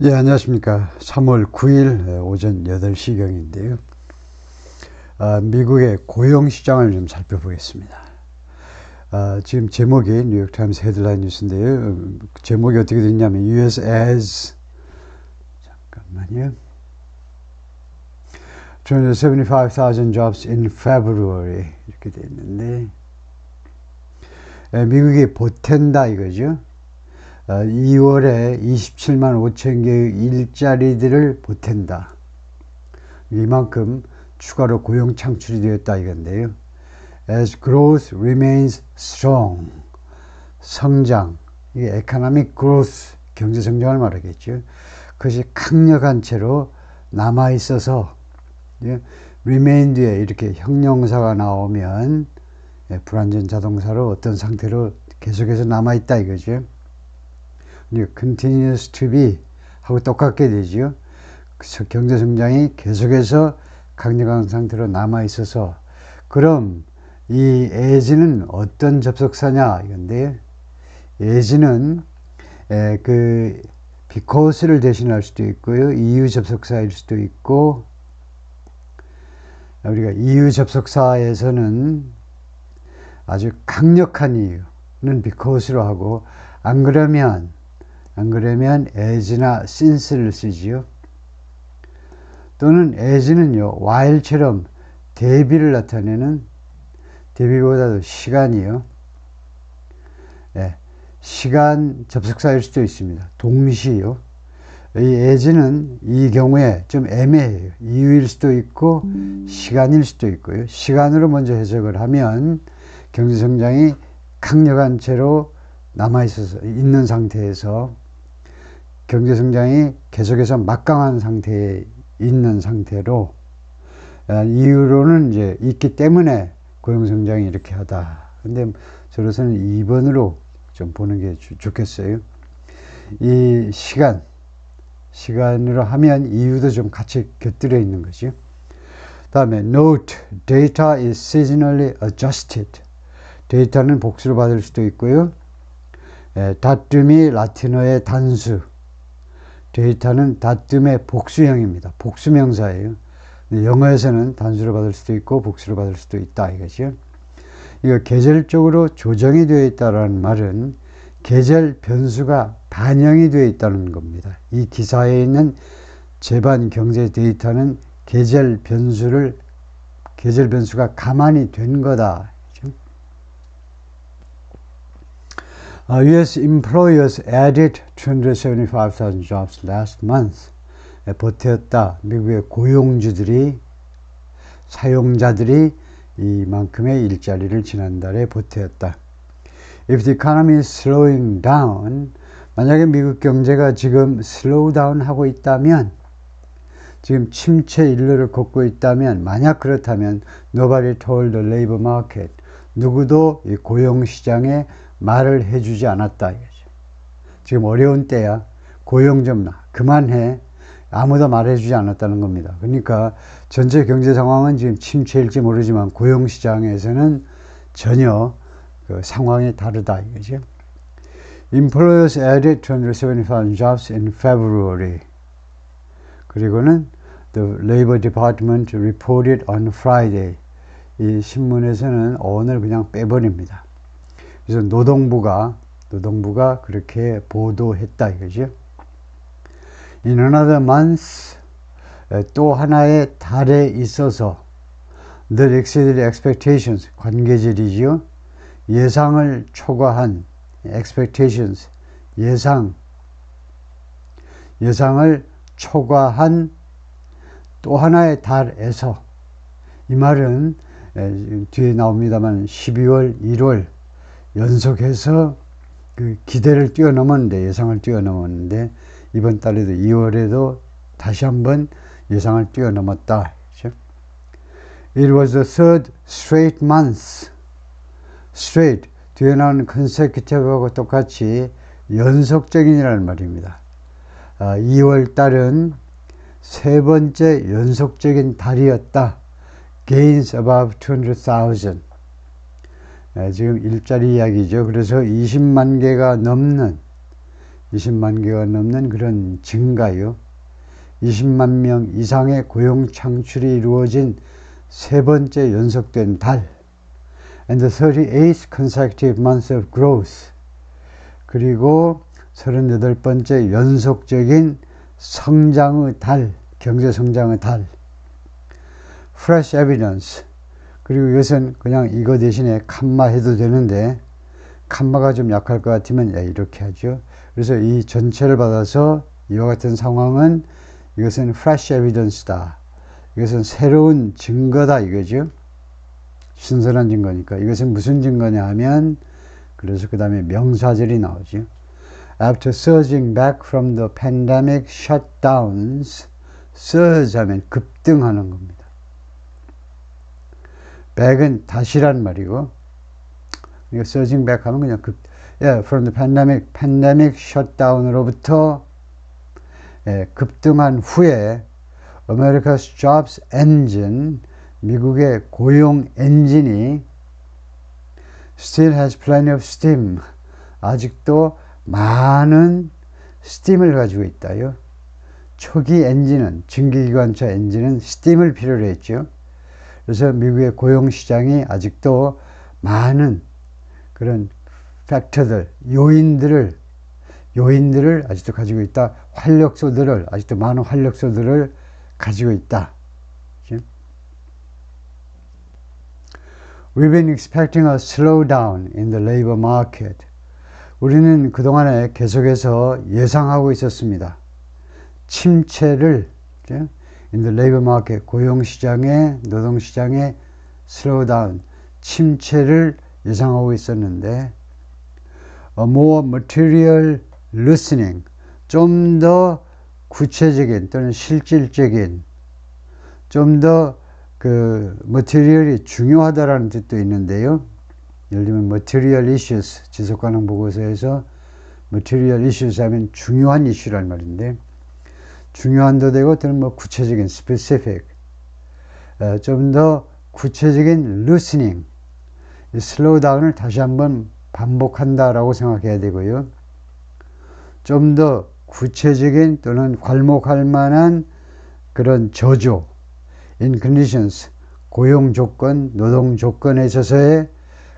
예, 안녕하십니까. 3월 9일 오전 8시경인데요. 미국의 고용시장을 좀 살펴보겠습니다. 지금 제목이 뉴욕타임스 헤드라인 뉴스인데요. 제목이 어떻게 됐냐면 US as 잠깐만요. 275,000 jobs in February 이렇게 돼 있는데 미국이 보탠다 이거죠. 2월에 27만 5천 개의 일자리들을 보탠다. 이만큼 추가로 고용 창출이 되었다 이건데요. As growth remains strong. 성장, 이게 economic growth, 경제 성장을 말하겠죠. 그것이 강력한 채로 남아있어서 remain 뒤에 이렇게 형용사가 나오면 불완전 자동사로 어떤 상태로 계속해서 남아있다 이거죠. continues to be 하고 똑같게 되죠. 경제 성장이 계속해서 강력한 상태로 남아 있어서 그럼 이 as는 어떤 접속사냐 이건데 as는 그 because를 대신할 수도 있고요. 이유 접속사일 수도 있고 우리가 이유 접속사에서는 아주 강력한 이유는 because로 하고 안 그러면 as나 since를 쓰지요. 또는 as는요, while처럼 대비를 나타내는 대비보다도 시간이요. 시간 접속사일 수도 있습니다. 동시요. 이 as는 이 경우에 좀 애매해요. 이유일 수도 있고 시간일 수도 있고요. 시간으로 먼저 해석을 하면 경제성장이 강력한 채로 남아있어서 있는 상태에서 경제성장이 계속해서 막강한 상태에 있는 상태로 이유로는 이제 있기 때문에 고용성장이 이렇게 하다. 근데 저로서는 2번으로 좀 보는 게 좋겠어요. 이 시간으로 하면 이유도 좀 같이 곁들여 있는 거죠. 다음에 note, data is seasonally adjusted. 데이터는 복수로 받을 수도 있고요. 다툼이 라틴어의 단수. 데이터는 다툼의 복수형입니다. 복수명사예요. 영어에서는 단수로 받을 수도 있고 복수로 받을 수도 있다 이거죠. 이거 계절적으로 조정이 되어 있다는 말은 계절 변수가 반영이 되어 있다는 겁니다. 이 기사에 있는 제반 경제 데이터는 계절 변수가 가만히 된 거다. US employers added 275,000 jobs last month. 버텼다. 미국의 사용자들이 이만큼의 일자리를 지난달에 버텼다. If the economy is slowing down, 만약에 미국 경제가 지금 slow down 하고 있다면, 지금 침체 일로를 걷고 있다면, 만약 그렇다면, nobody told the labor market. 누구도 이 고용시장에 말을 해주지 않았다 이거죠. 지금 어려운 때야. 고용 좀 그만해. 아무도 말해주지 않았다는 겁니다. 그러니까 전체 경제 상황은 지금 침체일지 모르지만 고용시장에서는 전혀 그 상황이 다르다 이거죠. Employers added 275,000 jobs in February. 그리고는 The Labor Department reported on Friday. 이 신문에서는 오늘 그냥 빼버립니다. 그래서 노동부가 그렇게 보도했다 이거죠. In another month, 또 하나의 달에 있어서 that exceeded expectations, 관계절이지요. 예상을 초과한 expectations, 예상을 초과한 또 하나의 달에서 이 말은 뒤에 나옵니다만 12월, 1월 연속해서 그 기대를 뛰어넘었는데 예상을 뛰어넘었는데 이번 달에도 2월에도 다시 한번 예상을 뛰어넘었다. 그렇죠? It was the third straight month. straight 뒤에 나오는 consecutive하고 똑같이 연속적인이라는 말입니다. 2월 달은 세 번째 연속적인 달이었다. Gains above 200,000. 지금 일자리 이야기죠. 그래서 20만 개가 넘는 20만 개가 넘는 그런 증가요. 20만 명 이상의 고용 창출이 이루어진 세 번째 연속된 달. And the 38th consecutive month of growth. 그리고 38번째 연속적인 성장의 달, 경제 성장의 달. Fresh evidence. 그리고 이것은 그냥 이거 대신에 칸마 해도 되는데 칸마가 좀 약할 것 같으면 이렇게 하죠. 그래서 이 전체를 받아서 이와 같은 상황은 이것은 fresh evidence다. 이것은 새로운 증거다 이거죠. 신선한 증거니까. 이것은 무슨 증거냐 하면 그래서 그 다음에 명사절이 나오죠. After surging back from the pandemic shutdowns, surge 하면 급등하는 겁니다. back은 다시란 말이고, 그러니까 surging back 하면 그냥 from the pandemic shutdown으로부터 급등한 후에 America's jobs engine, 미국의 고용 엔진이 still has plenty of steam, 아직도 많은 스팀을 가지고 있다요. 초기 엔진은, 증기기관차 엔진은 스팀을 필요로 했죠. 그래서 미국의 고용시장이 아직도 많은 그런 팩터들, 요인들을 아직도 가지고 있다. 아직도 많은 활력소들을 가지고 있다. We've been expecting a slowdown in the labor market. 우리는 그동안에 계속해서 예상하고 있었습니다. 침체를 in the labor market, 고용시장의, 노동시장의 slowdown, 침체를 예상하고 있었는데 a more material loosening, 좀 더 구체적인 또는 실질적인, 좀 더 그 material이 중요하다라는 뜻도 있는데요. 예를 들면 material issues, 지속가능 보고서에서 material issues 하면 중요한 이슈란 말인데, 중요한도 되고 또는 뭐 구체적인 specific, 좀 더 구체적인 loosening, 슬로우다운을 다시 한번 반복한다라고 생각해야 되고요. 좀 더 구체적인 또는 괄목할 만한 그런 저조, in conditions, 고용 조건, 노동 조건에 있어서의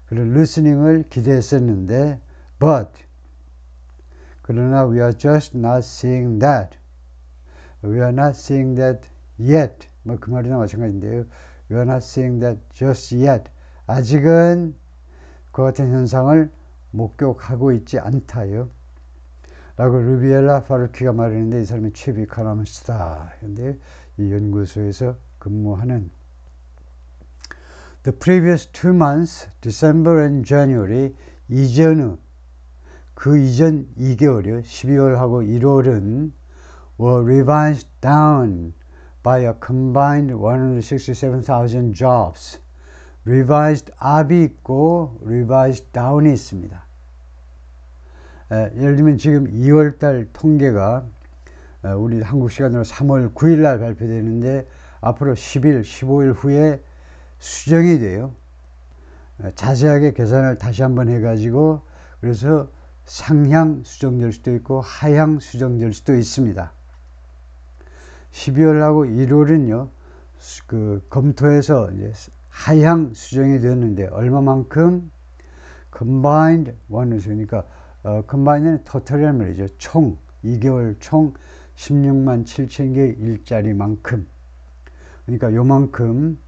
그런 loosening을 기대했었는데, but 그러나 we are just not seeing that. We are not seeing that yet. 뭐 그 말이나 마찬가지인데요. We are not seeing that just yet. 아직은 그 같은 현상을 목격하고 있지 않다요. 라고 루비엘라 파르키가 말했는데, 이 사람이 chief economist다. 근데 이 연구소에서 근무하는 The previous 2 months, December and January, 그 이전 2개월이요. 12월하고 1월은 were revised down by a combined 167,000 jobs. revised up이 있고 revised down이 있습니다. 예를 들면 지금 2월달 통계가 우리 한국 시간으로 3월 9일 날 발표되는데 앞으로 10일, 15일 후에 수정이 돼요. 자세하게 계산을 다시 한번 해가지고 그래서 상향 수정될 수도 있고 하향 수정될 수도 있습니다. 12월하고 1월은요, 그 검토해서 이제 하향 수정이 되었는데 얼마만큼? combined one을 그러니까 combined는 total이란 말이죠. 총 2개월 총 16만 7천 개 일자리만큼. 그러니까 요만큼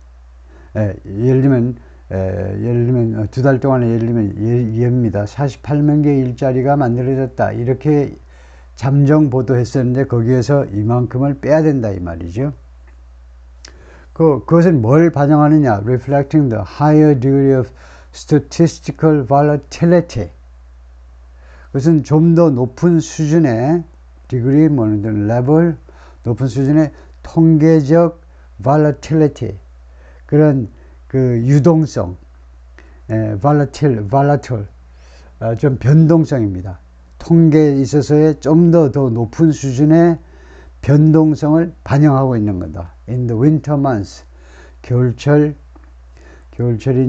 예를 들면 2달 동안에 예를 들면 예입니다. 48만 개 일자리가 만들어졌다. 이렇게 잠정 보도했었는데 거기에서 이만큼을 빼야 된다 이 말이죠. 그것은 뭘 반영하느냐? Reflecting the higher degree of statistical volatility. 그것은 좀 더 높은 수준의 degree, level, 높은 수준의 통계적 volatility, 그런 그 유동성, volatile, 좀 변동성입니다. 통계에 있어서의 좀 더 높은 수준의 변동성을 반영하고 있는 거다. In the winter months, 겨울철이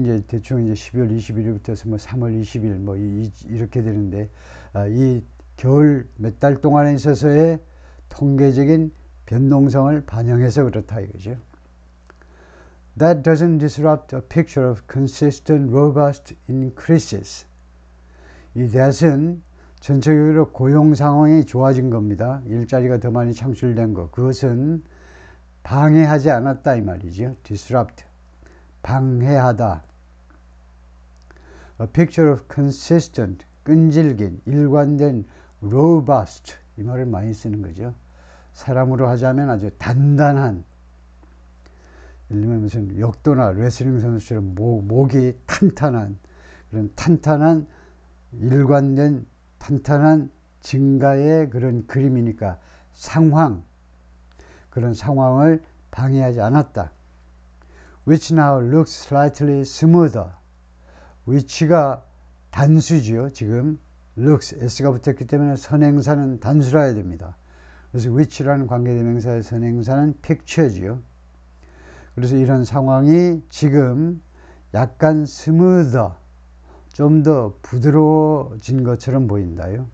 이제 대충 이제 12월 21일부터 해서 뭐 3월 20일 뭐 이렇게 되는데, 이 겨울 몇 달 동안에 있어서의 통계적인 변동성을 반영해서 그렇다 이거죠. That doesn't disrupt a picture of consistent, robust increases. 이 that은 전체적으로 고용 상황이 좋아진 겁니다. 일자리가 더 많이 창출된 거. 그것은 방해하지 않았다 이 말이죠. disrupt. 방해하다. A picture of consistent. 끈질긴, 일관된, robust. 이 말을 많이 쓰는 거죠. 사람으로 하자면 아주 단단한. 예를 들면 무슨 역도나 레슬링 선수처럼 목이 탄탄한 그런 탄탄한 일관된 탄탄한 증가의 그런 그림이니까 상황 그런 상황을 방해하지 않았다. Which now looks slightly smoother. which가 단수지요. 지금 looks s가 붙었기 때문에 선행사는 단수라야 됩니다. 그래서 which라는 관계대명사의 선행사는 picture지요. 그래서 이런 상황이 지금 약간 스무더, 좀 더 부드러워진 것처럼 보인다요.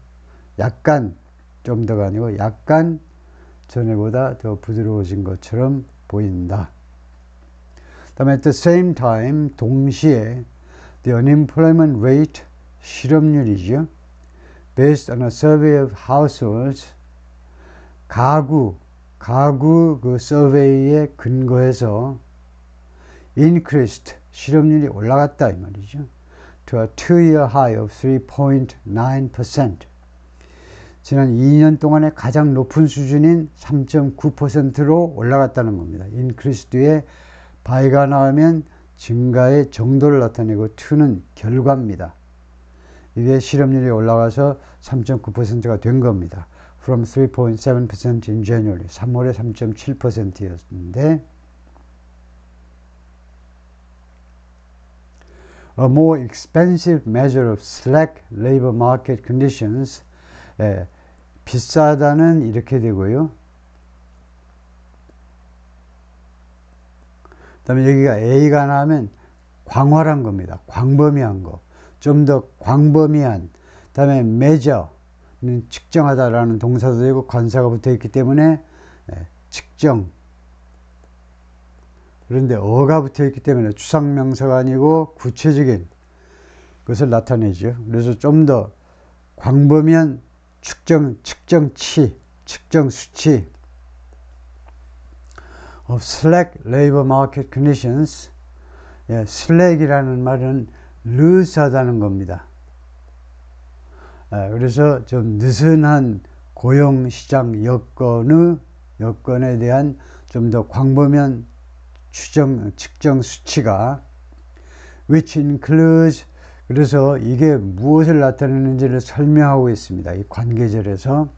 약간, 좀 더가 아니고 약간 전에보다 더 부드러워진 것처럼 보인다. 다음에 at the same time, 동시에 the unemployment rate, 실업률이죠. based on a survey of households, 가구 그 서베이에 근거해서 increased, 실업률이 올라갔다 이 말이죠. to a 2-year high of 3.9%. 지난 2년 동안의 가장 높은 수준인 3.9%로 올라갔다는 겁니다. increased 뒤에 by가 나오면 증가의 정도를 나타내고 to는 결과입니다. 이게 실업률이 올라가서 3.9%가 된 겁니다. From 3.7% in January. 3월에 3.7%였는데 A more expensive measure of slack labor market conditions. 비싸다는 이렇게 되고요. 그 다음에 여기가 A가 나오면 광활한 겁니다. 광범위한 거. 좀 더 광범위한. 그 다음에 measure. 측정하다라는 동사도 되고 관사가 붙어 있기 때문에 측정. 그런데 어가 붙어 있기 때문에 추상명사가 아니고 구체적인 것을 나타내죠. 그래서 좀 더 광범위한 측정치, 측정 수치 of slack labor market conditions. slack이라는 말은 loose하다는 겁니다. 그래서 좀 느슨한 고용시장 여건에 대한 좀 더 광범위한 측정 수치가 which includes, 그래서 이게 무엇을 나타내는지를 설명하고 있습니다. 이 관계절에서.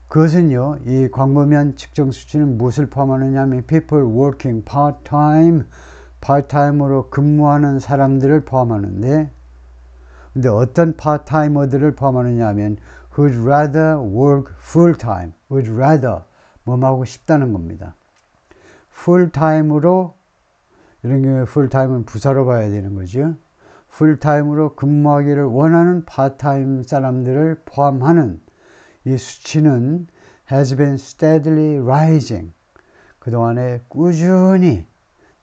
그것은요, 이 광범위한 측정 수치는 무엇을 포함하느냐 하면 people working part-time, part-time으로 근무하는 사람들을 포함하는데, 근데 어떤 파트타이머들을 포함하느냐 하면 who'd rather work full-time, who'd rather 뭐하고 싶다는 겁니다. 풀타임으로, 이런 경우에 풀타임은 부사로 봐야 되는 거죠. 풀타임으로 근무하기를 원하는 파트타임 사람들을 포함하는 이 수치는 has been steadily rising. 그동안에 꾸준히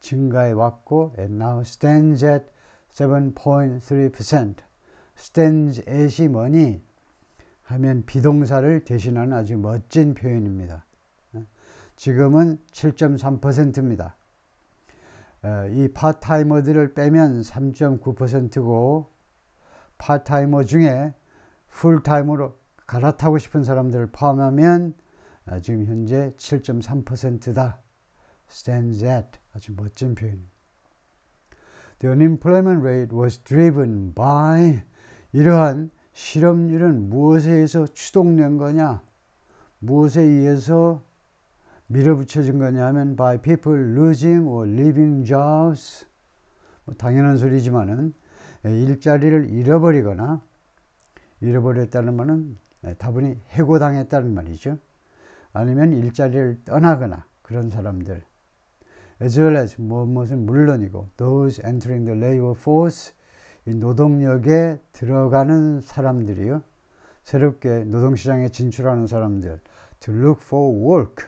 증가해 왔고 and now stands at 7.3%. stands at이 뭐니? 하면 비동사를 대신하는 아주 멋진 표현입니다. 지금은 7.3%입니다. 이 파트타이머들을 빼면 3.9%고 파트타이머 중에 풀타임으로 갈아타고 싶은 사람들을 포함하면 지금 현재 7.3%다. stands at. 아주 멋진 표현입니다. The unemployment rate was driven by. 이러한 실업률은 무엇에 의해서 추동된 거냐? 무엇에 의해서 밀어붙여진 거냐 하면 by people losing or leaving jobs. 뭐 당연한 소리지만은 일자리를 잃어버리거나 잃어버렸다는 말은 다분히 해고당했다는 말이죠. 아니면 일자리를 떠나거나 그런 사람들. as well as 무엇은 물론이고 those entering the labor force, 이 노동력에 들어가는 사람들이요. 새롭게 노동시장에 진출하는 사람들, to look for work,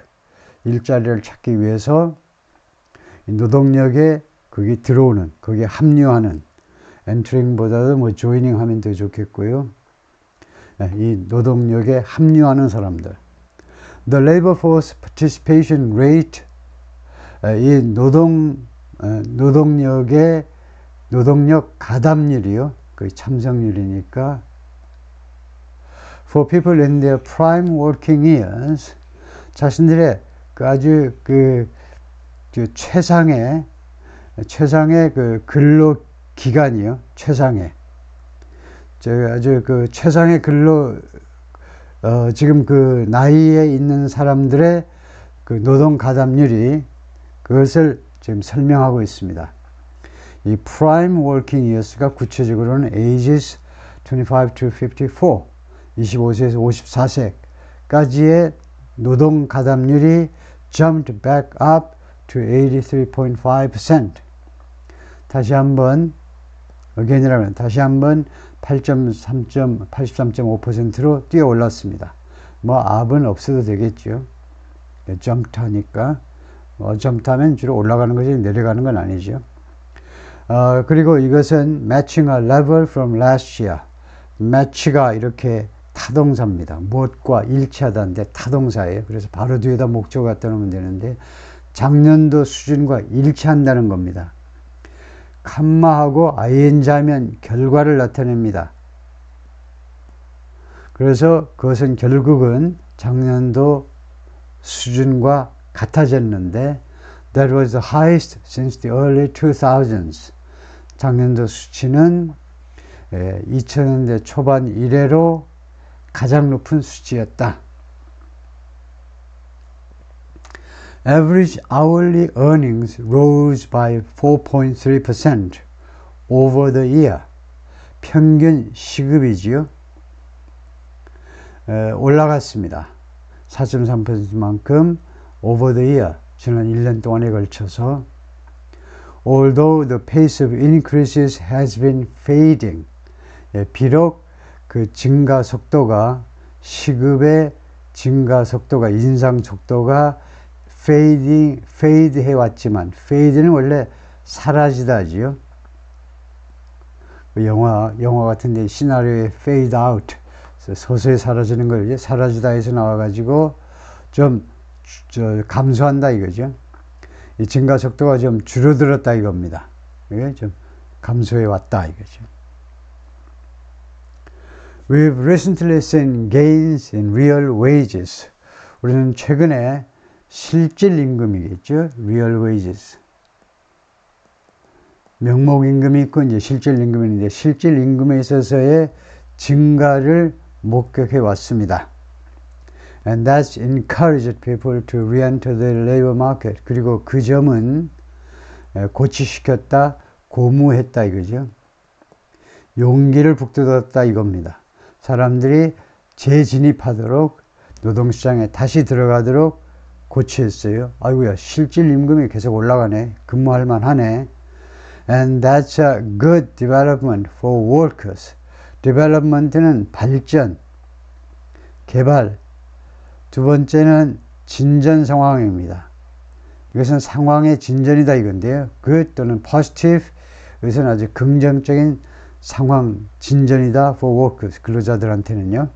일자리를 찾기 위해서 노동력에 거기 들어오는, 거기에 합류하는, 엔터링보다도 뭐 조이닝 하면 더 좋겠고요. 이 노동력에 합류하는 사람들. The labor force participation rate, 이 노동력 가담률이요. 그 참석률이니까. For people in their prime working years, 자신들의 아주 최상의 그 근로 기간이요. 최상의. 아주 최상의 근로, 지금 그 나이에 있는 사람들의 그 노동 가담률이 그것을 지금 설명하고 있습니다. 이 prime working years가 구체적으로는 ages 25 to 54, 25세에서 54세까지의 노동 가담률이 jumped back up to 83.5%. 다시 한번 again이라면 다시 한번 83.5%로 뛰어 올랐습니다. 뭐 up은 없어도 되겠죠. jumped 하니까 jumped 하면 주로 올라가는 거지 내려가는 건 아니죠. 그리고 이것은 matching a level from last year. match가 이렇게 타동사입니다. 무엇과 일치하다인데 타동사예요. 그래서 바로 뒤에다 목적어 갖다 놓으면 되는데 작년도 수준과 일치한다는 겁니다. 칸마하고 ing 하면 결과를 나타냅니다. 그래서 그것은 결국은 작년도 수준과 같아졌는데 that was the highest since the early 2000s. 작년도 수치는 2000년대 초반 이래로 가장 높은 수치였다. Average hourly earnings rose by 4.3% over the year. 평균 시급이지요. 올라갔습니다. 4.3%만큼 over the year. 지난 1년 동안에 걸쳐서. Although the pace of increases has been fading. 비록 그 증가 속도가, 시급의 증가 속도가, 인상 속도가 fade 해왔지만, fade는 원래 사라지다지요. 영화 같은데 시나리오에 fade out, 서서히 사라지는 걸 이제 사라지다에서 나와가지고 좀 감소한다 이거죠. 이 증가 속도가 좀 줄어들었다 이겁니다. 이게 좀 감소해 왔다 이거죠. We've recently seen gains in real wages. 우리는 최근에 실질 임금이겠죠. real wages. 명목 임금이 있고 이제 실질 임금이 있는데 실질 임금에 있어서의 증가를 목격해 왔습니다. And that's encouraged people to re-enter the labor market. 그리고 그 점은 고취시켰다, 고무했다 이거죠. 용기를 북돋았다 이겁니다. 사람들이 재진입하도록 노동시장에 다시 들어가도록 고취했어요. 아이고야, 실질 임금이 계속 올라가네. 근무할 만하네. And that's a good development for workers. development는 발전, 개발. 두 번째는 진전 상황입니다. 이것은 상황의 진전이다 이건데요. good 또는 positive, 이것은 아주 긍정적인 상황 진전이다 for workers, 근로자들한테는요.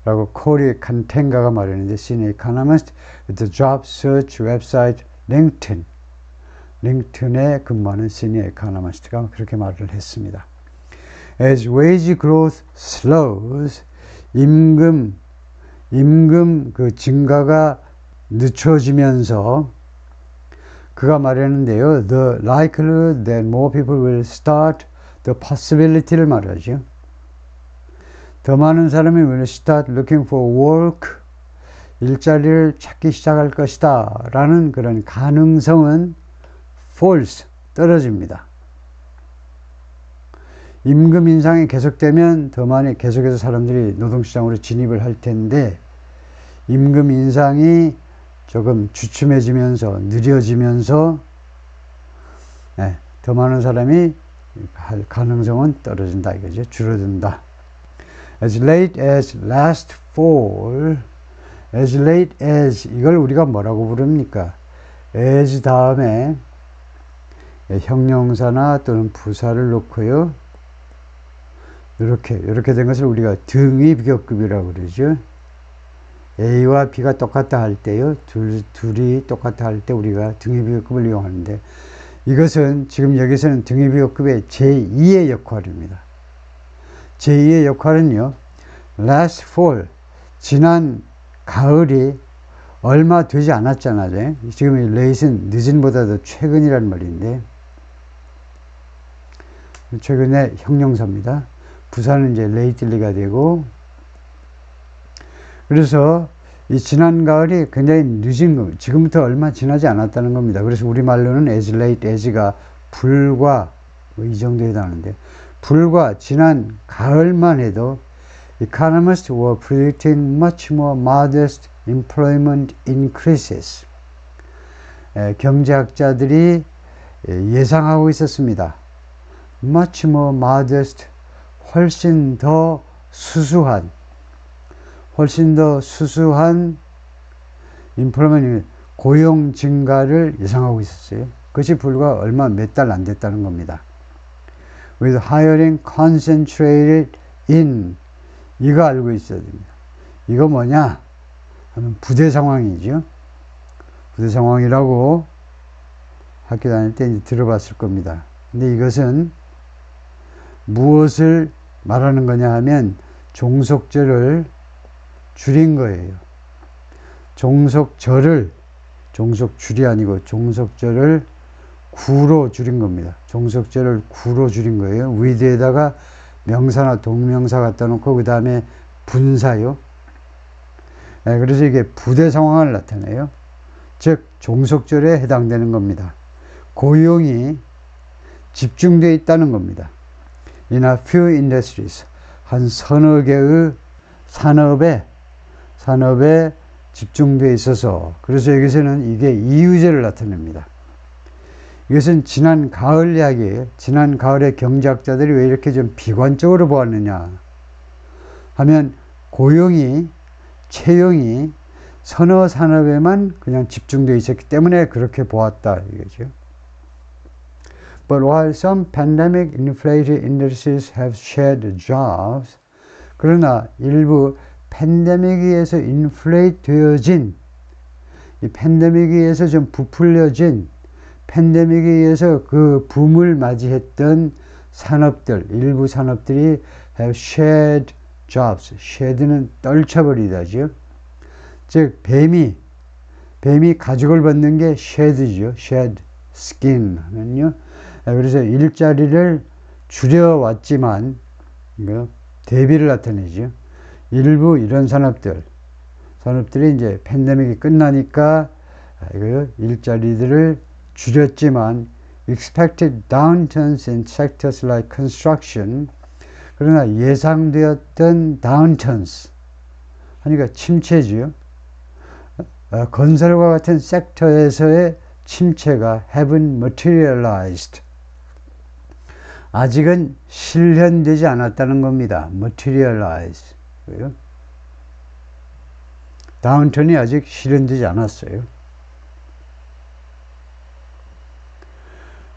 라고 코리 칸텐가가 말했는데 Senior Economist with the job search website LinkedIn. 링크드인에 근무하는 Senior Economist가 그렇게 말을 했습니다. As wage growth slows, 임금 그 증가가 늦춰지면서 그가 말했는데요. The likelihood that more people will start, the possibility를 말하죠. 더 많은 사람이 will start looking for work, 일자리를 찾기 시작할 것이다 라는 그런 가능성은 false, 떨어집니다. 임금 인상이 계속되면 더 많이 계속해서 사람들이 노동시장으로 진입을 할 텐데 임금 인상이 조금 주춤해지면서 느려지면서 더 많은 사람이 할 가능성은 떨어진다 이거죠. 줄어든다. as late as last fall, as late as 이걸 우리가 뭐라고 부릅니까? as 다음에 형용사나 또는 부사를 놓고요. 이렇게 된 것을 우리가 등위 비교급이라고 그러죠. A와 B가 똑같다 할 때요. 둘이 똑같다 할 때 우리가 등위 비교급을 이용하는데 이것은 지금 여기서는 등위 비교급의 제2의 역할입니다. 제2의 역할은요. last fall, 지난 가을이 얼마 되지 않았잖아요. 지금 이 late은 늦은보다도 최근이란 말인데 최근의 형용사입니다. 부사는 이제 lately가 되고 그래서 이 지난 가을이 굉장히 늦은 겁니다. 지금부터 얼마 지나지 않았다는 겁니다. 그래서 우리말로는 as late as가 불과 이 정도에 해당하는데 불과 지난 가을만 해도 economists were predicting much more modest employment increases. 경제학자들이 예상하고 있었습니다. much more modest, 훨씬 더 수수한 employment, 고용 증가를 예상하고 있었어요. 그것이 불과 얼마 몇 달 안 됐다는 겁니다. with hiring concentrated in, 이거 알고 있어야 됩니다. 이거 뭐냐 하면 부대 상황이죠. 부대 상황이라고 학교 다닐 때 이제 들어봤을 겁니다. 근데 이것은 무엇을 말하는 거냐 하면 종속절을 줄인 거예요. 종속절이 아니고 종속절을 구로 줄인 겁니다. 종속절을 구로 줄인 거예요. with에다가 명사나 동명사 갖다 놓고 그 다음에 분사요. 그래서 이게 부대 상황을 나타내요. 즉 종속절에 해당되는 겁니다. 고용이 집중되어 있다는 겁니다. In a few industries, 한 서너 개의 산업에 집중되어 있어서, 그래서 여기서는 이게 이유제를 나타냅니다. 이것은 지난 가을 이야기예요. 지난 가을에 경제학자들이 왜 이렇게 좀 비관적으로 보았느냐 하면 채용이 서너 산업에만 그냥 집중되어 있었기 때문에 그렇게 보았다 이거죠. But while some pandemic-inflated industries have shed jobs, 그러나 일부 팬데믹에 의해서 인플레이트 되어진, 이 팬데믹에 의해서 좀 부풀려진, 팬데믹에 의해서 그 붐을 맞이했던 산업들, 일부 산업들이 have shed jobs. shed는 떨쳐버리다죠. 즉 뱀이 가죽을 벗는 게 shed죠. shed skin 하면요. 그래서 일자리를 줄여왔지만 대비를 나타내죠. 일부 이런 산업들이 이제 팬데믹이 끝나니까 일자리들을 줄였지만 expected downturns in sectors like construction, 그러나 예상되었던 downturns 하니까 침체지요. 건설과 같은 섹터에서의 침체가 haven't materialized, 아직은 실현되지 않았다는 겁니다. materialize, 다운턴이 아직 실현되지 않았어요.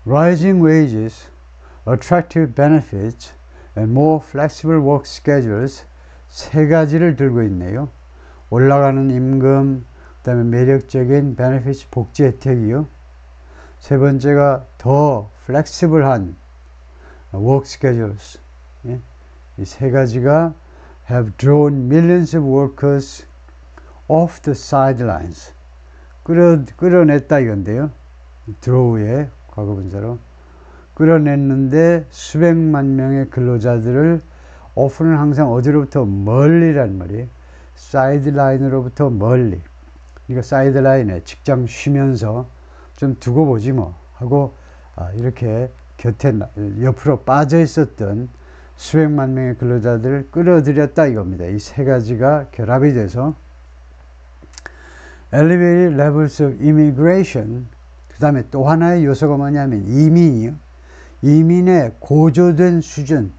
Rising wages, attractive benefits, and more flexible work schedules, 세 가지를 들고 있네요. 올라가는 임금, 그 다음에 매력적인 benefits, 복지 혜택이요. 세 번째가 더 flexible한 work schedules. 이 세 가지가 have drawn millions of workers off the sidelines. 끌어냈다 이건데요. draw의 과거분사로 끌어냈는데 수백만 명의 근로자들을 off는 항상 어디로부터 멀리란 말이에요. 사이드라인으로부터 멀리. 그러니까 사이드라인에 직장 쉬면서 좀 두고 보지 뭐 하고 이렇게 곁에 옆으로 빠져 있었던 수백만 명의 근로자들을 끌어들였다 이겁니다. 이 세 가지가 결합이 돼서 elevated levels of immigration, 그 다음에 또 하나의 요소가 뭐냐면 이민이요. 이민의 고조된 수준,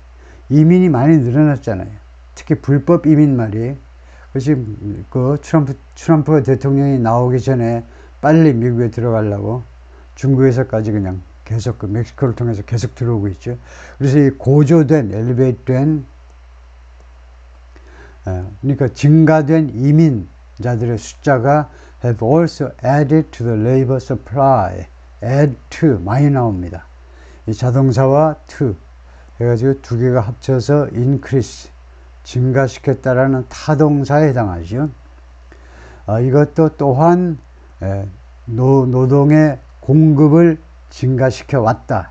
이민이 많이 늘어났잖아요. 특히 불법 이민 말이에요. 그것이 그 트럼프 대통령이 나오기 전에 빨리 미국에 들어가려고 중국에서까지 그냥 계속 그 멕시코를 통해서 계속 들어오고 있죠. 그래서 이 고조된, 엘리베이트된, 그러니까 증가된 이민자들의 숫자가 have also added to the labor supply. add to 많이 나옵니다. 이 자동사와 to 해가지고 두 개가 합쳐서 increase 증가시켰다라는 타동사에 해당하죠. 이것도 또한 노동의 공급을 증가시켜 왔다.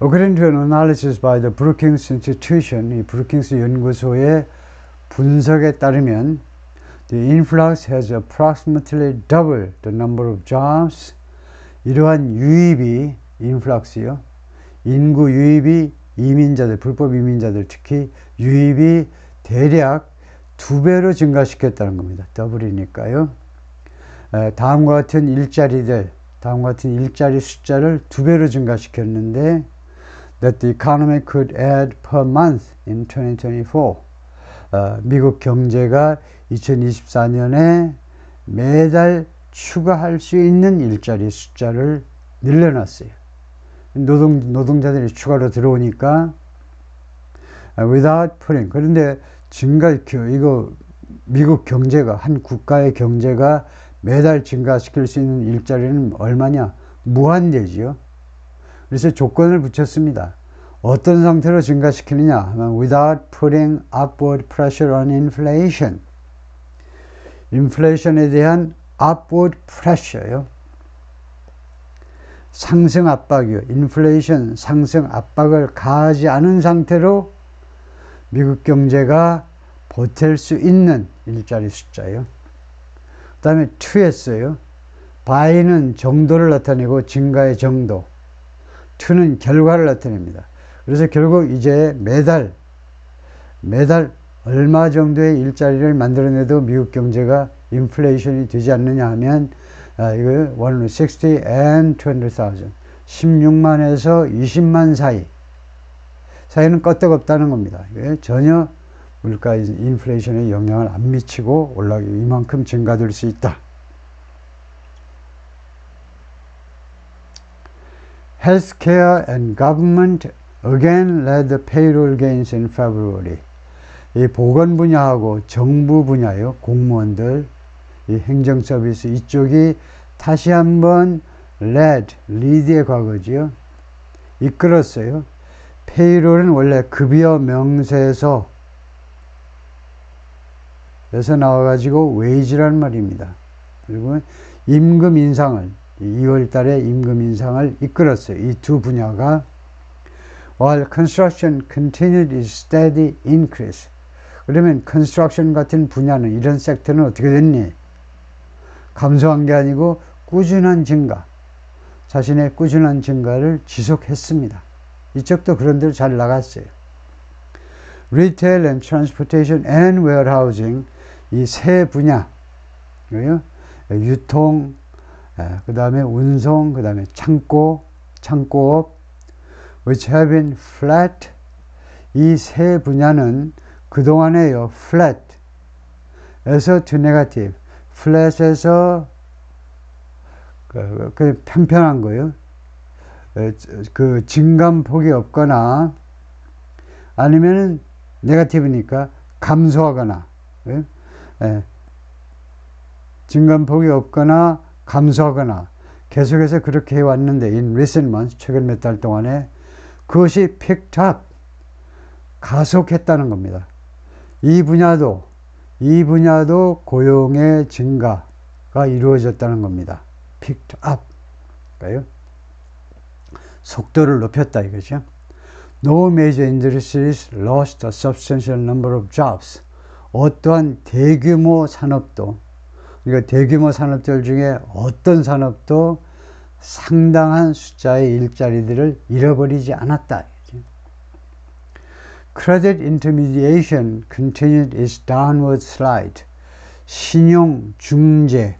According to an analysis by the Brookings Institution, 이 브루킹스 연구소의 분석에 따르면 the influx has approximately double the number of jobs. 이러한 유입이 influx요. 인구 유입이 이민자들, 불법 이민자들 특히 유입이 대략 2배로 증가시켰다는 겁니다. 더블이니까요. 다음과 같은 일자리 숫자를 2배로 증가시켰는데 that the economy could add per month in 2024. 미국 경제가 2024년에 매달 추가할 수 있는 일자리 숫자를 늘려놨어요. 노동자들이 추가로 들어오니까 without putting 그런데 이거 미국 경제가 한 국가의 경제가 매달 증가시킬 수 있는 일자리는 얼마냐? 무한대지요. 그래서 조건을 붙였습니다. 어떤 상태로 증가시키느냐 하면 without putting upward pressure on inflation. 인플레이션에 대한 upward pressure요. 상승 압박이요. 인플레이션 상승 압박을 가하지 않은 상태로 미국 경제가 버틸 수 있는 일자리 숫자예요. 그 다음에 to였어요. by는 정도를 나타내고 증가의 정도. to는 결과를 나타냅니다. 그래서 결국 이제 매달 얼마 정도의 일자리를 만들어내도 미국 경제가 인플레이션이 되지 않느냐 하면 이거 160 and 20,000 16만에서 20만 사이는 끄떡없다는 겁니다. 전혀 물가 인플레이션에 영향을 안 미치고 이만큼 증가될 수 있다. Healthcare and government again led the payroll gains in February. 이 보건 분야하고 정부 분야요, 공무원들, 이 행정 서비스 이쪽이 다시 한번 lead의 과거지요. 이끌었어요. 페이롤은 원래 급여 명세서에서 나와가지고 웨이지라는 말입니다. 그리고 임금 인상을 2월 달에 임금 인상을 이끌었어요. 이 두 분야가 while construction continued its steady increase. 그러면 construction 같은 분야는 이런 섹터는 어떻게 됐니? 감소한 게 아니고 꾸준한 증가, 자신의 꾸준한 증가를 지속했습니다. 이쪽도 그런 대로 잘 나갔어요. Retail and Transportation and Warehousing 이 세 분야, 유통, 그 다음에 운송, 그 다음에 창고업, which have been flat. 이 세 분야는 그동안에요, flat에서 to negative. flat에서 그 편편한 거예요. 그 증감폭이 없거나 아니면은 네거티브니까 감소하거나 증감폭이 없거나 감소하거나 계속해서 그렇게 해왔는데 in recent months 최근 몇 달 동안에 그것이 picked up 가속했다는 겁니다. 이 분야도 고용의 증가가 이루어졌다는 겁니다. picked up. 그러니까요. 속도를 높였다 이거죠. No major industries lost a substantial number of jobs. 어떠한 대규모 산업도, 그러니까 대규모 산업들 중에 어떤 산업도 상당한 숫자의 일자리들을 잃어버리지 않았다. Credit intermediation continued its downward slide. 신용 중개,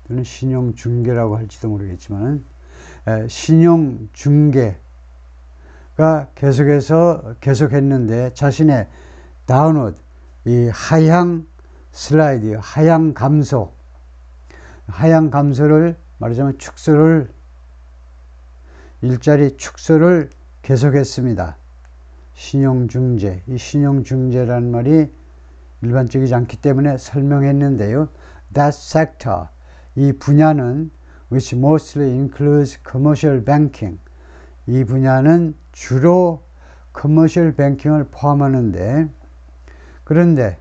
또는 신용 중개라고 할지도 모르겠지만, 신용 중개, 계속했는데 자신의 다운워드, 이 하향 슬라이드, 하향 감소를 말하자면 일자리 축소를 계속했습니다. 신용중재, 이 신용중재라는 말이 일반적이지 않기 때문에 설명했는데요. That sector, 이 분야는 which mostly includes commercial banking, 이 분야는 주로 커머셜 뱅킹을 포함하는데, 그런데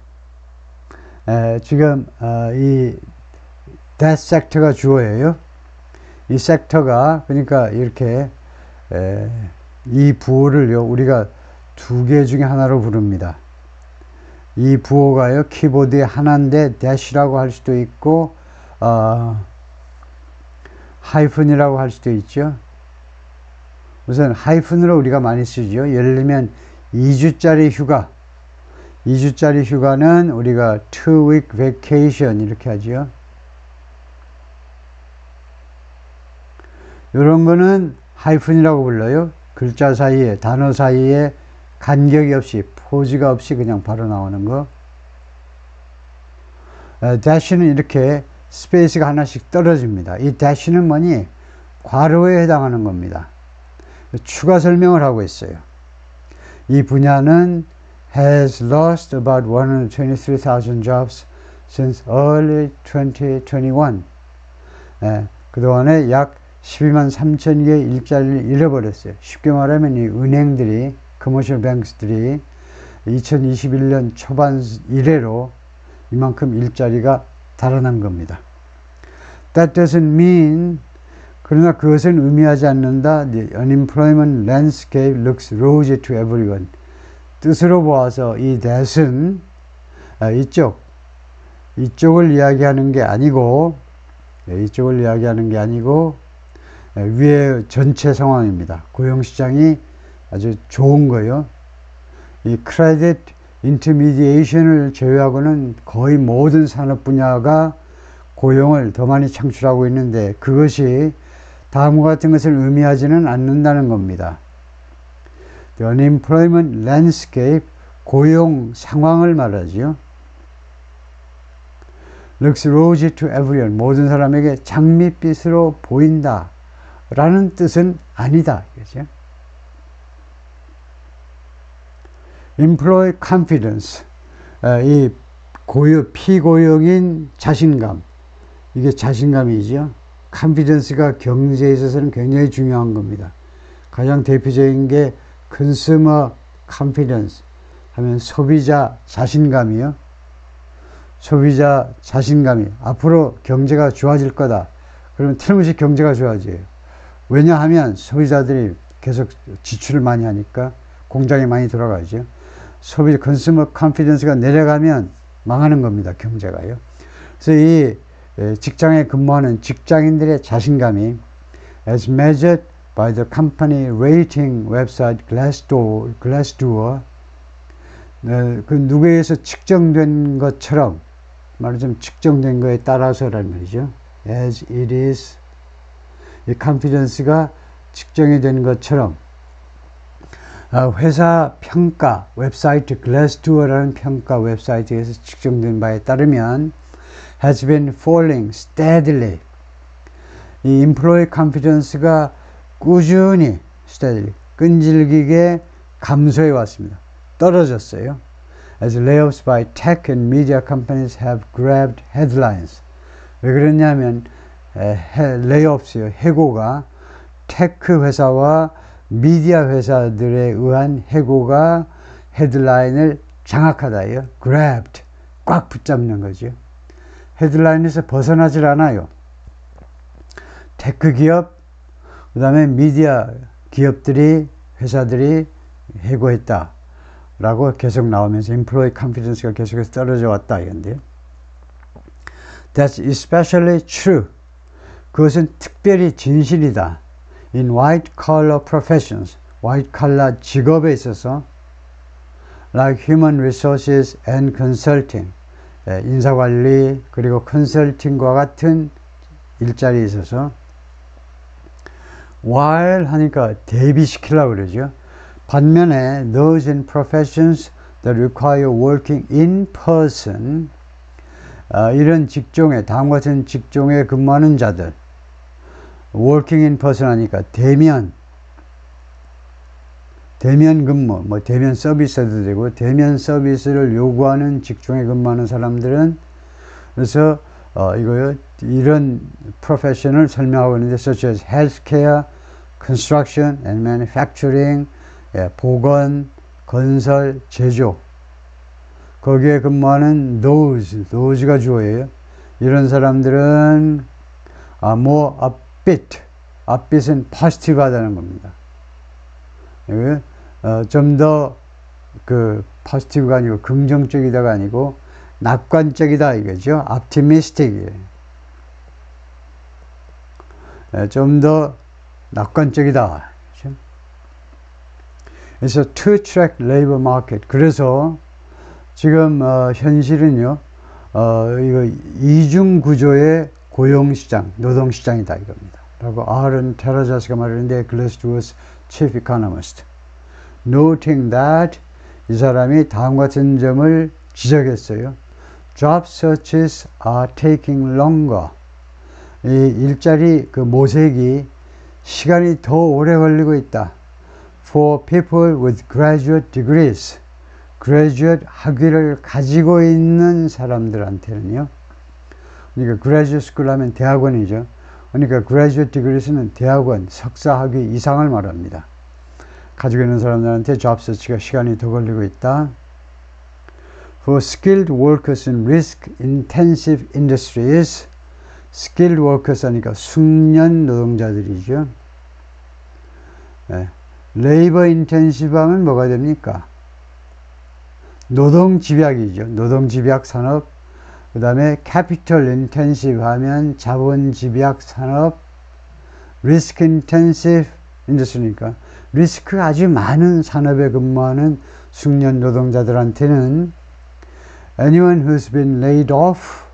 지금 이 that sector가 주어예요. 이 섹터가 그러니까 이렇게 이 부호를요 우리가 두 개 중에 하나로 부릅니다. 이 부호가요 키보드에 하나인데 대시라고 할 수도 있고 하이픈이라고 할 수도 있죠. 우선 하이픈으로 우리가 많이 쓰죠. 예를 들면 2주짜리 휴가는 우리가 2week vacation 이렇게 하죠. 이런 거는 하이픈이라고 불러요. 글자 사이에, 단어 사이에 간격이 없이, 포즈가 없이 그냥 바로 나오는 거. 대시는 이렇게 스페이스가 하나씩 떨어집니다. 이 대시는 뭐니? 괄호에 해당하는 겁니다. 추가 설명을 하고 있어요. 이 분야는 has lost about 123,000 jobs since early 2021. 그동안에 약 12만 3천 개의 일자리를 잃어버렸어요. 쉽게 말하면 이 은행들이, 커머셜 뱅크들이 2021년 초반 이래로 이만큼 일자리가 달아난 겁니다. That doesn't mean, 그러나 그것은 의미하지 않는다. The unemployment landscape looks rosy to everyone. 뜻으로 보아서 이 that은 이쪽을 이야기하는 게 아니고, 위에 전체 상황입니다. 고용시장이 아주 좋은 거요. 이 크레딧 인터미디에이션을 제외하고는 거의 모든 산업 분야가 고용을 더 많이 창출하고 있는데 그것이 다음과 같은 것을 의미하지는 않는다는 겁니다. The unemployment landscape, 고용 상황을 말하지요. Looks rosy to everyone, 모든 사람에게 장밋빛으로 보인다 라는 뜻은 아니다. 그렇죠? Employee confidence, 이 피고용인 자신감, 이게 자신감이죠. confidence가 경제에 있어서는 굉장히 중요한 겁니다. 가장 대표적인 게 consumer confidence 하면 소비자 자신감이요. 소비자 자신감이 앞으로 경제가 좋아질 거다. 그러면 틀림없이 경제가 좋아져요. 왜냐하면 소비자들이 계속 지출을 많이 하니까 공장이 많이 돌아가죠. 컨슈머 컨피던스가 내려가면 망하는 겁니다. 경제가요. 그래서 이 직장에 근무하는 직장인들의 자신감이 as measured by the company rating website Glassdoor, 그 누구에 의해서 측정된 것처럼, 말하자면 측정된 거에 따라서라는 말이죠. as it is, 이 confidence가 측정이 된 것처럼 회사 평가 웹사이트 글래스도어라는 평가 웹사이트에서 측정된 바에 따르면 has been falling steadily, 이 employee confidence가 꾸준히 steadily 끈질기게 감소해 왔습니다. 떨어졌어요. As layoffs by tech and media companies have grabbed headlines. 왜 그러냐면 layoffs요, 해고가 테크 회사와 미디어 회사들에 의한 해고가 헤드라인을 장악하다요. grabbed, 꽉 붙잡는 거죠. 헤드라인에서 벗어나질 않아요. 테크 기업, 그 다음에 미디어 기업들이, 회사들이 해고했다 라고 계속 나오면서 employee confidence가 계속해서 떨어져 왔다 이건데요. That's especially true. 그것은 특별히 진실이다. In white collar professions, white collar 직업에 있어서 like human resources and consulting, 인사관리 그리고 컨설팅과 같은 일자리에 있어서 while 하니까 대비시키려고 그러죠. 반면에 those in professions that require working in person, 이런 직종에, 다음과 같은 직종에 근무하는 자들, working in person 하니까 대면 근무, 뭐 대면 서비스 해도 되고, 대면 서비스를 요구하는 직종에 근무하는 사람들은, 그래서 이거요, 이런 프로페셔널을 설명하고 있는데, such as healthcare, construction and manufacturing, 보건, 건설, 제조, 거기에 근무하는 those가 주어예요. 이런 사람들은 more upbeat은 positive 하다는 겁니다. 좀 더 positive가 아니고 긍정적이다가 아니고 낙관적이다 이거죠. optimistic. 좀 더 낙관적이다. 그렇죠? 그래서 two-track labor market. 그래서 지금 현실은요, 이거 이중 구조의 고용시장, 노동시장이다 이겁니다. 라고 아런 테라자스가 말했는데, 글래스도어스 chief economist, noting that, 이 사람이 다음과 같은 점을 지적했어요. Job searches are taking longer. 이 일자리 모색이 시간이 더 오래 걸리고 있다. For people with graduate degrees. graduate 학위를 가지고 있는 사람들한테는요. 그러니까 graduate school 하면 대학원이죠. 그러니까 graduate degrees는 대학원, 석사 학위 이상을 말합니다. 가지고 있는 사람들한테 job search가 시간이 더 걸리고 있다. For skilled workers in risk intensive industries, skilled workers 하니까 숙련 노동자들이죠. labor intensive 하면 뭐가 됩니까? 노동 집약이죠. 노동 집약 산업. 그 다음에 capital intensive 하면 자본 집약 산업. risk intensive industry니까 리스크 아주 많은 산업에 근무하는 숙련 노동자들한테는 anyone who's been laid off,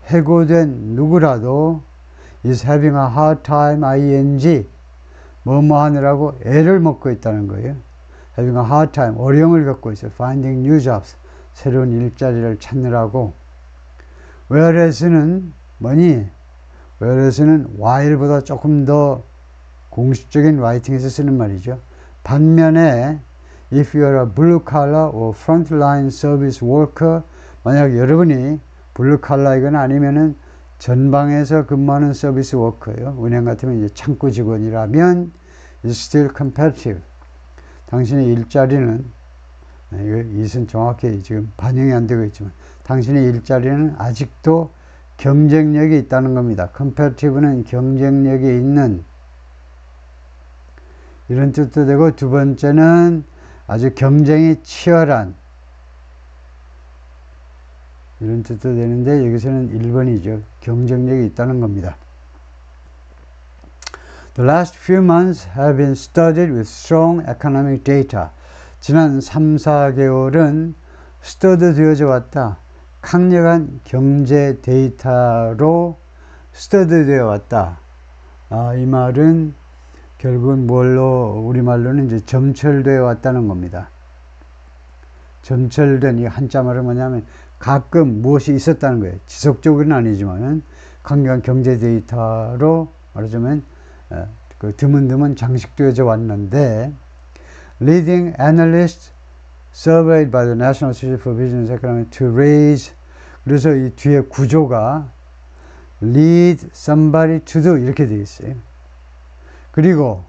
해고된 누구라도 is having a hard time, ing, 뭐뭐 하느라고 애를 먹고 있다는 거예요. having a hard time, 어려움을 겪고 있어요. finding new jobs, 새로운 일자리를 찾느라고. whereas는 뭐니? whereas는 while보다 조금 더 공식적인 라이팅에서 쓰는 말이죠. 반면에 if you are a blue collar or frontline service worker, 만약 여러분이 블루 칼라이거나 아니면은 전방에서 근무하는 서비스 워커예요. 은행 같으면 이제 창구 직원이라면 is still competitive. 당신의 일자리는, 이것은 정확히 지금 반영이 안 되고 있지만, 당신의 일자리는 아직도 경쟁력이 있다는 겁니다. competitive는 경쟁력이 있는, 이런 뜻도 되고, 두 번째는 아주 경쟁이 치열한, 이런 뜻도 되는데, 여기서는 1번이죠. 경쟁력이 있다는 겁니다. The last few months have been studied with strong economic data. 지난 3, 4개월은 스터디 되어져 왔다. 강력한 경제 데이터로 스터디 되어 왔다. 이 말은 결국은 뭘로, 우리말로는 이제 점철되어 왔다는 겁니다. 점철된, 이 한자 말은 뭐냐면 가끔 무엇이 있었다는 거예요. 지속적으로는 아니지만은 강력한 경제 데이터로 말하자면 드문드문 장식되어져 왔는데, leading analysts surveyed by the National Institute for Business Economics to raise, 그래서 이 뒤에 구조가 lead somebody to do 이렇게 되어 있어요. 그리고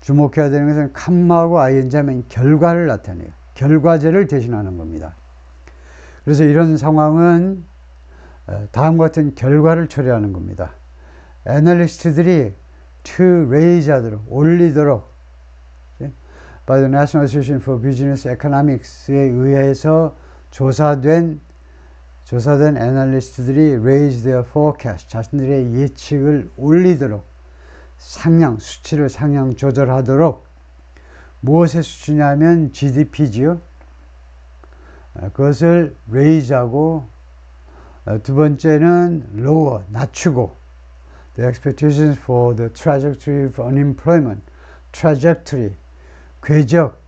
주목해야 되는 것은 컴마하고 ing 하면 결과를 나타내요. 결과제를 대신하는 겁니다. 그래서 이런 상황은 다음과 같은 결과를 초래하는 겁니다. 애널리스트들이 to raise 하도록, 올리도록, by the National Association for Business Economics에 의해서 조사된 애널리스트들이 raise their forecast, 자신들의 예측을 올리도록, 수치를 상향 조절하도록. 무엇의 수치냐면 GDP지요. 그것을 raise하고, 두 번째는 lower, 낮추고, the expectations for the trajectory of unemployment, trajectory, 궤적,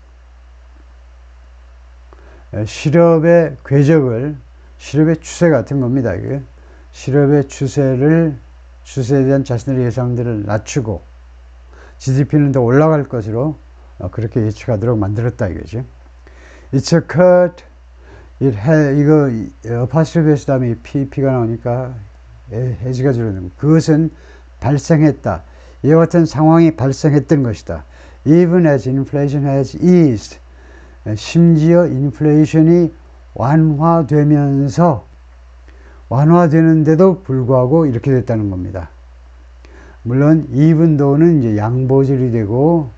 실업의 궤적을, 실업의 추세 같은 겁니다. 이게 실업의 추세에 대한 자신들의 예상들을 낮추고 GDP는 더 올라갈 것으로 그렇게 예측하도록 만들었다 이거죠. It's occurred. 이거 어파스트로피에서 다음에 PP가 나오니까 해지가 줄어드는 거. 그것은 발생했다. 이와 같은 상황이 발생했던 것이다. Even as inflation has eased. 심지어 인플레이션이 완화되는데도 불구하고 이렇게 됐다는 겁니다. 물론 even though는 이제 양보절이 되고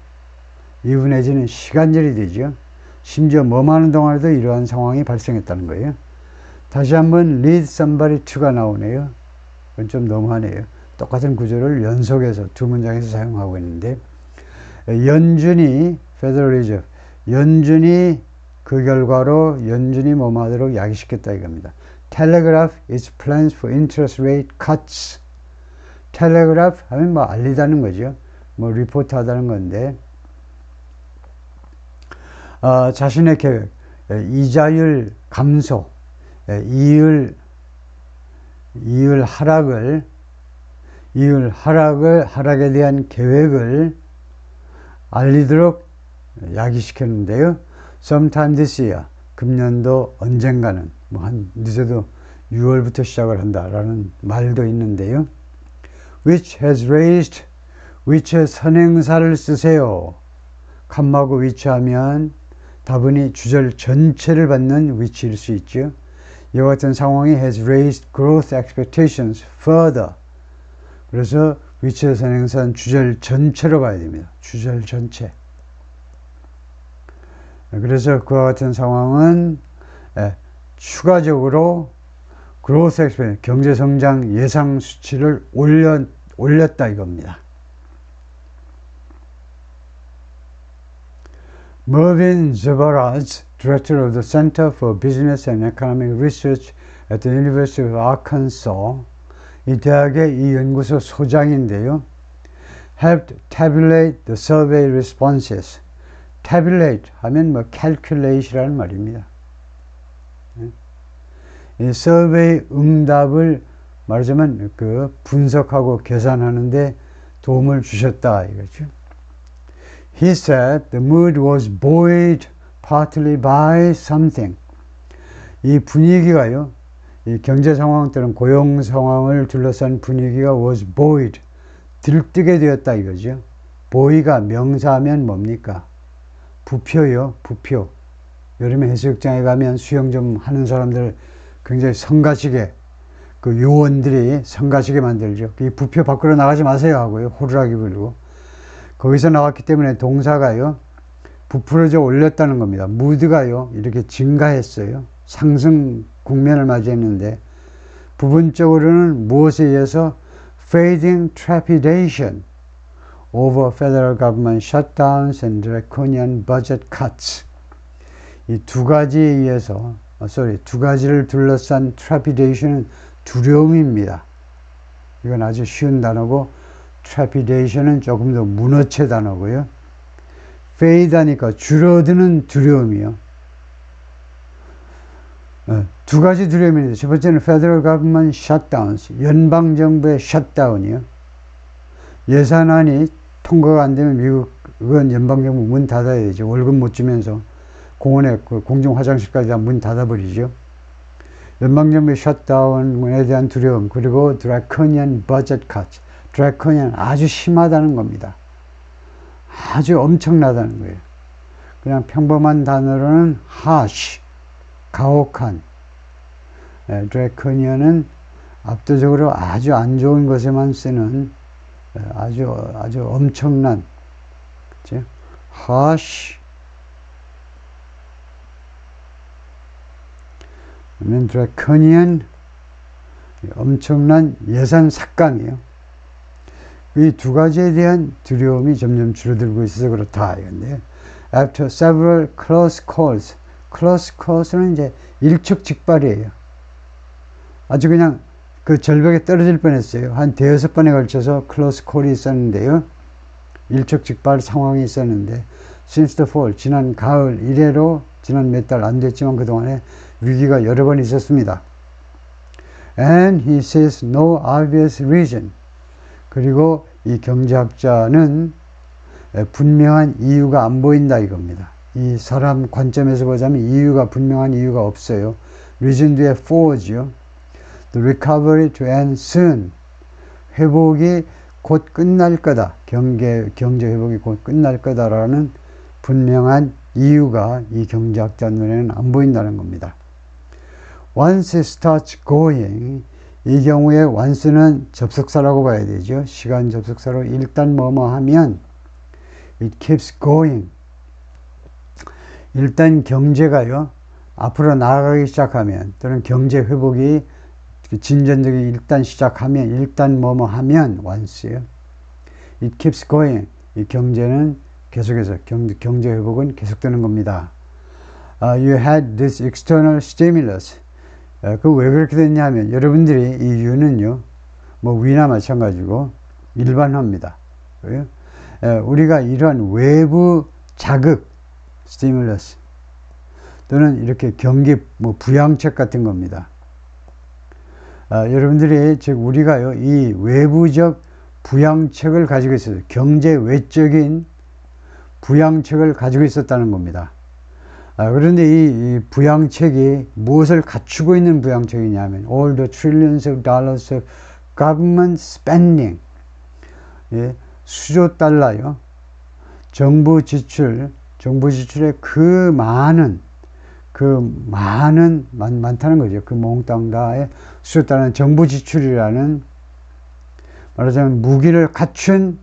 even as는 시간절이 되죠. 심지어 뭐하는 동안에도 이러한 상황이 발생했다는 거예요. 다시 한번 lead somebody to가 나오네요. 그건 좀 너무하네요. 똑같은 구조를 연속해서 두 문장에서 사용하고 있는데, 연준이 그 결과로 연준이 뭐하도록 야기시켰다 이겁니다. Telegraph its plans for interest rate cuts. 텔레그래프 하면 뭐 알리다는 거죠. 뭐 리포트 하다는 건데, 자신의 계획, 이자율 감소, 이율 하락에 대한 계획을 알리도록 야기시켰는데요. Sometime this year, 금년도 언젠가는, 뭐 한 늦어도 6월부터 시작을 한다라는 말도 있는데요. which의 선행사를 쓰세요. 컴마고 which하면 다분히 주절 전체를 받는 which일 수 있죠. 이와 같은 상황이 has raised growth expectations further. 그래서 which의 선행사는 주절 전체로 봐야 됩니다. 주절 전체. 그래서 그와 같은 상황은 추가적으로 growth expectation, 경제성장 예상 수치를 올렸다 이겁니다. Mervyn Zavaraz, Director of the Center for Business and Economic Research at the University of Arkansas, 이 대학의 이 연구소 소장인데요. helped tabulate the survey responses. tabulate 하면 뭐 calculate이라는 말입니다. 이 서베이 응답을 말하자면 그 분석하고 계산하는데 도움을 주셨다 이거죠. He said the mood was buoyed partly by something. 이 분위기가요, 이 경제 상황 또는 고용 상황을 둘러싼 분위기가 was buoyed, 들뜨게 되었다 이거죠. buoy가 명사하면 뭡니까? 부표요, 부표. 여름에 해수욕장에 가면 수영 좀 하는 사람들 굉장히 성가시게, 그 요원들이 성가시게 만들죠. 이 부표 밖으로 나가지 마세요 하고요. 호루라기 불고. 거기서 나왔기 때문에 동사가요, 부풀어져 올렸다는 겁니다. 무드가요, 이렇게 증가했어요. 상승 국면을 맞이했는데, 부분적으로는 무엇에 의해서 fading trepidation over federal government shutdowns and draconian budget cuts. 이 두 가지에 의해서, 두 가지를 둘러싼 trepidation은 두려움입니다. 이건 아주 쉬운 단어고, trepidation은 조금 더 문어체 단어고요. fade 하니까 줄어드는 두려움이요. 두 가지 두려움인데, 첫 번째는 federal government shutdowns, 연방정부의 셧다운이요. 예산안이 통과가 안 되면 미국은 연방정부 문 닫아야 되죠. 월급 못 주면서 공원에 공중 화장실까지 다 문 닫아버리죠. 연방정부의 셧다운에 대한 두려움, 그리고 draconian budget cuts. draconian 아주 심하다는 겁니다. 아주 엄청나다는 거예요. 그냥 평범한 단어로는 harsh, 가혹한. draconian은 압도적으로 아주 안 좋은 것에만 쓰는 아주 엄청난, 그렇죠? harsh, 그러면 draconian, 엄청난 예산 삭감이에요. 이 두 가지에 대한 두려움이 점점 줄어들고 있어서 그렇다 이건데, after several close calls, close calls는 이제 일촉즉발이에요. 아주 그냥 그 절벽에 떨어질 뻔했어요. 한 대여섯 번에 걸쳐서 close call이 있었는데요. 일촉즉발 상황이 있었는데 since the fall, 지난 가을 이래로 지난 몇 달 안 됐지만 그동안에 위기가 여러 번 있었습니다. And he says no obvious reason. 그리고 이 경제학자는 분명한 이유가 안 보인다 이겁니다. 이 사람 관점에서 보자면 이유가 분명한 이유가 없어요. reason 뒤에 for죠. The recovery to end soon. 회복이 곧 끝날 거다. 경제 회복이 곧 끝날 거다라는 분명한 이유가 이 경제학자 눈에는 안 보인다는 겁니다. Once it starts going, 이 경우에 once는 접속사라고 봐야 되죠. 시간 접속사로 일단 뭐뭐 하면 it keeps going. 일단 경제가요, 앞으로 나아가기 시작하면 또는 경제 회복이 진전되기 일단 시작하면 일단 뭐뭐 하면 once요. It keeps going. 이 경제는 계속해서 경제 회복은 계속되는 겁니다. You had this external stimulus. 그 왜 그렇게 됐냐면 여러분들이 이 이유는요, 뭐 위나 마찬가지고 일반화입니다. 우리가 이런 외부 자극, stimulus 또는 이렇게 경기 뭐 부양책 같은 겁니다. 여러분들이 즉 우리가요 이 외부적 부양책을 가지고 있어요. 경제 외적인 부양책을 가지고 있었다는 겁니다. 그런데 이 부양책이 무엇을 갖추고 있는 부양책이냐면 all the trillions of dollars of government spending, 예, 수조 달러요. 정부 지출의 그 많다는 거죠. 그 몽땅 다의 수조 달러는 정부 지출이라는 말하자면 무기를 갖춘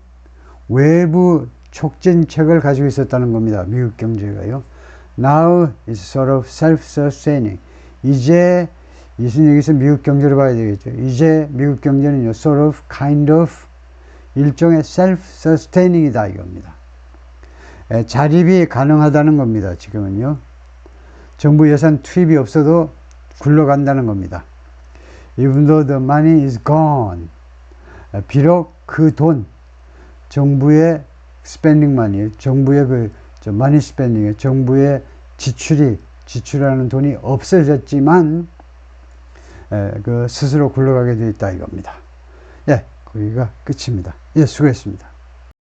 외부 촉진책을 가지고 있었다는 겁니다. 미국 경제가요. Now it's sort of self-sustaining. 이제 여기서 미국 경제를 봐야 되겠죠. 이제 미국 경제는요, sort of, kind of 일종의 self-sustaining이다 이겁니다. 자립이 가능하다는 겁니다. 지금은요. 정부 예산 투입이 없어도 굴러간다는 겁니다. Even though the money is gone. 비록 그 돈, 정부의 spending money, 정부의 그 money spending, 정부의 지출하는 돈이 없어졌지만 그 스스로 굴러가게 되어 있다 이겁니다. 예, 거기가 끝입니다. 예, 수고했습니다.